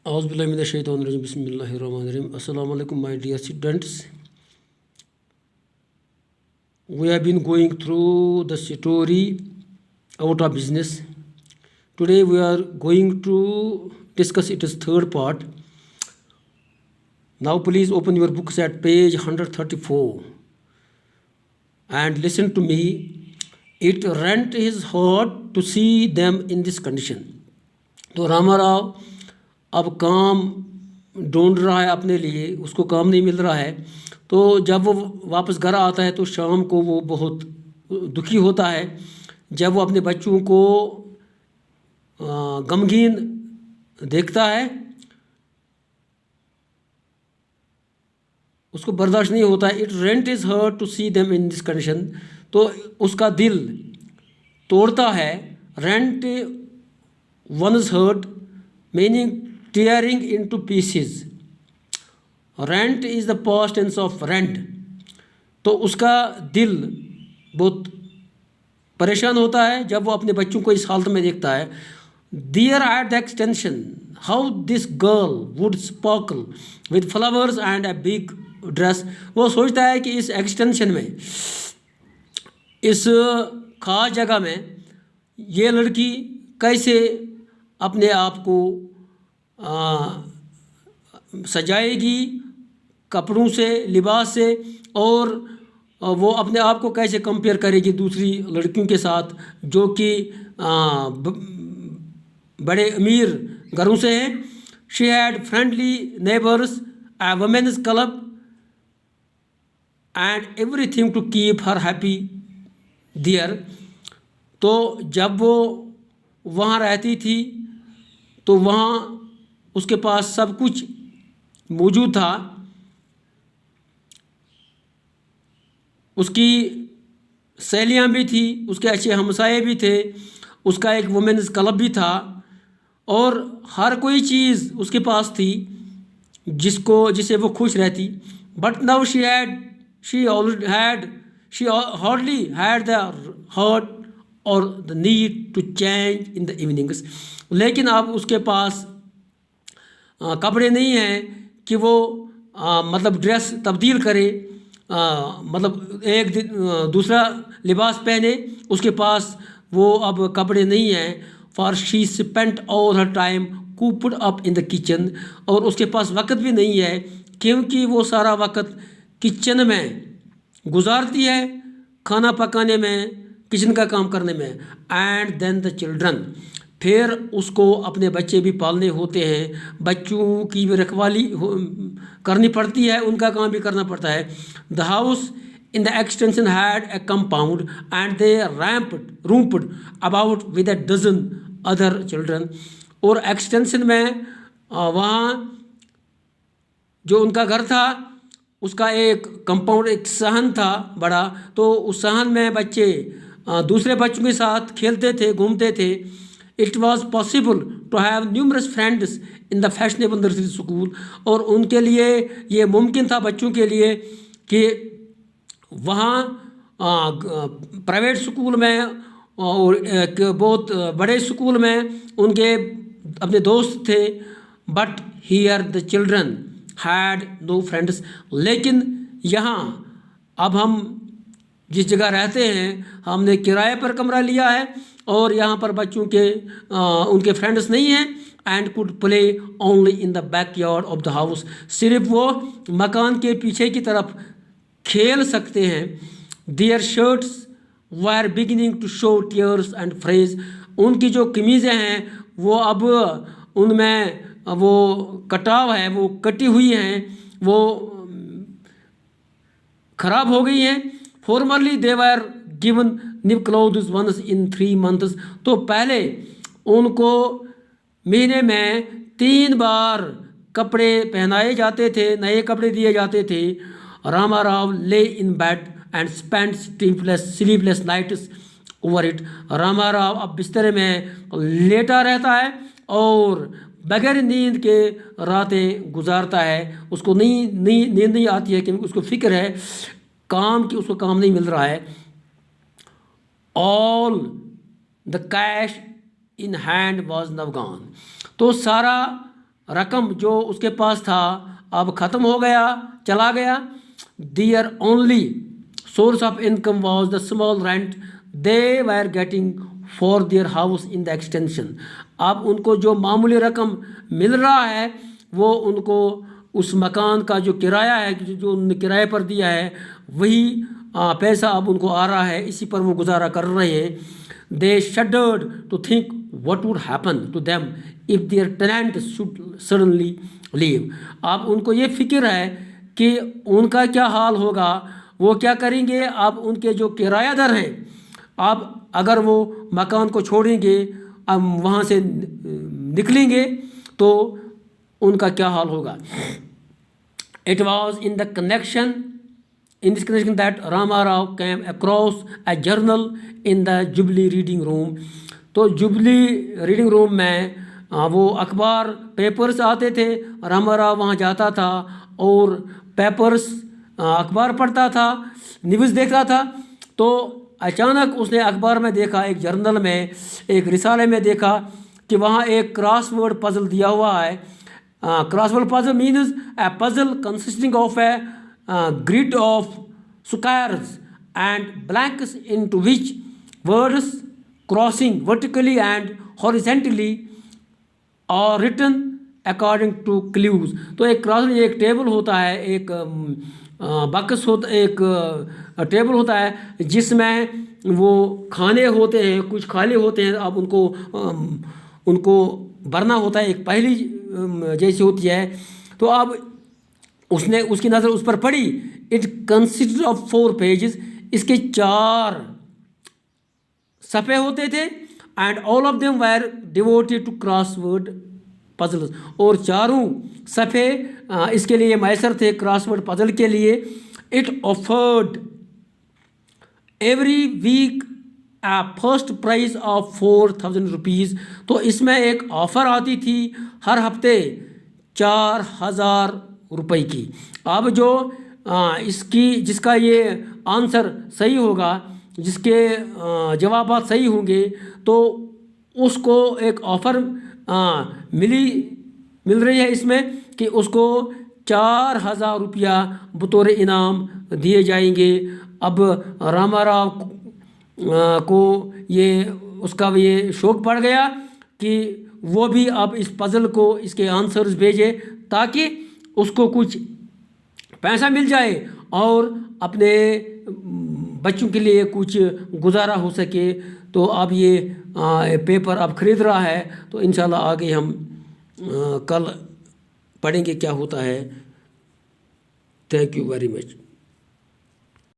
Auzubillahiminash-shaytanir-rajim. Bismillahir-rahmanir-rahim. Assalamu alaikum, my dear students. We have been going through the story Out of Business. Today we are going to discuss its third part. Now please open your books at page 134 and listen to me. It rent his heart to see them in this condition. तो रामा राव अब काम ढूंढ रहा है अपने लिए, उसको काम नहीं मिल रहा है। तो जब वो वापस घर आता है तो शाम को वो बहुत दुखी होता है जब वो अपने बच्चों को गमगीन देखता है। उसको बर्दाश्त नहीं होता है। It rent his heart to see them in this condition. तो उसका दिल तोड़ता है। Rent one's hurt meaning tearing into pieces. Rent is the past tense of rent. तो उसका दिल बहुत परेशान होता है जब वो अपने बच्चों को इस हालत में देखता है। There at the extension how this girl would sparkle with flowers and a big dress. वो सोचता है कि इस एक्सटेंशन में, इस खास जगह में ये लड़की कैसे अपने आप को सजाएगी कपड़ों से, लिबास से, और वो अपने आप को कैसे कंपेयर करेगी दूसरी लड़कियों के साथ जो कि बड़े अमीर घरों से हैं। She had friendly neighbours, a women's club and everything to keep her happy there. तो जब वो वहाँ रहती थी तो वहाँ उसके पास सब कुछ मौजूद था। उसकी सहेलियाँ भी थी, उसके अच्छे हमसाये भी थे, उसका एक वुमेन्स क्लब भी था और हर कोई चीज़ उसके पास थी जिसे वो खुश रहती। But now she hardly had the heart or the need to change in the evenings. लेकिन अब उसके पास कपड़े नहीं हैं कि वो मतलब ड्रेस तब्दील करे, मतलब एक दिन दूसरा लिबास पहने। उसके पास वो अब कपड़े नहीं हैं। For she spent all her time cooped up in the kitchen. और उसके पास वक्त भी नहीं है क्योंकि वो सारा वक्त किचन में गुजारती है, खाना पकाने में, किचन का काम करने में। एंड देन द चिल्ड्रन, फिर उसको अपने बच्चे भी पालने होते हैं, बच्चों की भी रखवाली करनी पड़ती है, उनका काम भी करना पड़ता है। The house in the extension had a compound and they roomed about with a dozen other children. और एक्सटेंशन में वहाँ जो उनका घर था उसका एक कंपाउंड, एक सहन था बड़ा। तो उस सहन में बच्चे दूसरे बच्चों के साथ खेलते थे, घूमते थे। It was possible to have numerous friends in the fashionable nursery school. और उनके लिए ये मुमकिन था, बच्चों के लिए, कि वहाँ प्राइवेट स्कूल में और बहुत बड़े स्कूल में उनके अपने दोस्त थे। But here the children had no friends. लेकिन यहाँ अब हम जिस जगह रहते हैं, हमने किराए पर कमरा लिया है और यहाँ पर बच्चों के उनके फ्रेंड्स नहीं हैं। And could play only in the back yard of the house. सिर्फ वो मकान के पीछे की तरफ खेल सकते हैं। Their shirts were beginning to show tears and frays. उनकी जो कमीज़ें हैं वो अब उनमें वो कटाव है, वो कटी हुई हैं, वो ख़राब हो गई हैं। Formerly they were given new clothes once in 3 months। तो पहले उनको महीने में 3 बार कपड़े पहनाए जाते थे, नए कपड़े दिए जाते थे। Rama Rao lay in bed and spend sleepless nights over it. Rama Rao अब बिस्तर में लेटा रहता है और बगैर नींद के रातें गुजारता है। उसको नींद नहीं आती है क्योंकि उसको फिक्र है काम की, उसको काम नहीं मिल रहा है। All the cash in hand was now gone. तो सारा रकम जो उसके पास था अब ख़त्म हो गया, चला गया। Their only source of income was the small rent they were getting for their house in the extension. अब उनको जो मामूली रकम मिल रहा है वो उनको उस मकान का जो किराया है, जो उन्होंने किराए पर दिया है, वही पैसा अब उनको आ रहा है, इसी पर वो गुजारा कर रहे हैं। They shuddered to think what would happen to them if their tenant should suddenly leave. अब उनको ये फिक्र है कि उनका क्या हाल होगा, वो क्या करेंगे। अब उनके जो किरायादार हैं, अब अगर वो मकान को छोड़ेंगे, अब वहाँ से निकलेंगे तो उनका क्या हाल होगा। It was in this connection that Rama Rao came across a journal in the Jubilee reading room। तो जुबली रीडिंग रूम में वो अखबार पेपर्स आते थे, रामा राव वहाँ जाता था और पेपर्स अखबार पढ़ता था, न्यूज़ देखता था। तो अचानक उसने अखबार में देखा, एक जर्नल में, एक रिसाले में देखा कि वहाँ एक क्रॉसवर्ड पजल दिया हुआ है। Crossword puzzle means a puzzle consisting of a grid of squares and blanks into which words crossing vertically and horizontally are written according to clues। तो एक क्रॉस, एक टेबल होता है, एक बॉक्स होता, एक टेबल होता है जिसमें वो खाने होते हैं, कुछ खाली होते हैं, अब उनको भरना होता है, एक पहली जैसी होती है। तो अब उसने उसकी नज़र उस पर पड़ी। इट कंसिस्ट ऑफ 4 पेजेस, इसके 4 सफ़े होते थे। And all of them were devoted to crossword puzzles, और चारों सफ़े इसके लिए मैसर थे, क्रॉसवर्ड पजल के लिए। It offered every week first prize of 4000 rupees. तो इसमें एक ऑफ़र आती थी हर हफ्ते 4000 रुपये की। अब जो जिसका ये आंसर सही होगा, जिसके जवाबात सही होंगे, तो उसको एक ऑफ़र मिल रही है इसमें कि उसको 4000 रुपया बतौर इनाम दिए जाएंगे। अब रामा राव को ये उसका ये शौक़ पड़ गया कि वो भी अब इस पज़ल को, इसके आंसर्स भेजे ताकि उसको कुछ पैसा मिल जाए और अपने बच्चों के लिए कुछ गुजारा हो सके। तो अब ये पेपर अब ख़रीद रहा है। तो इंशाल्लाह आगे हम कल पढ़ेंगे क्या होता है। Thank you very much.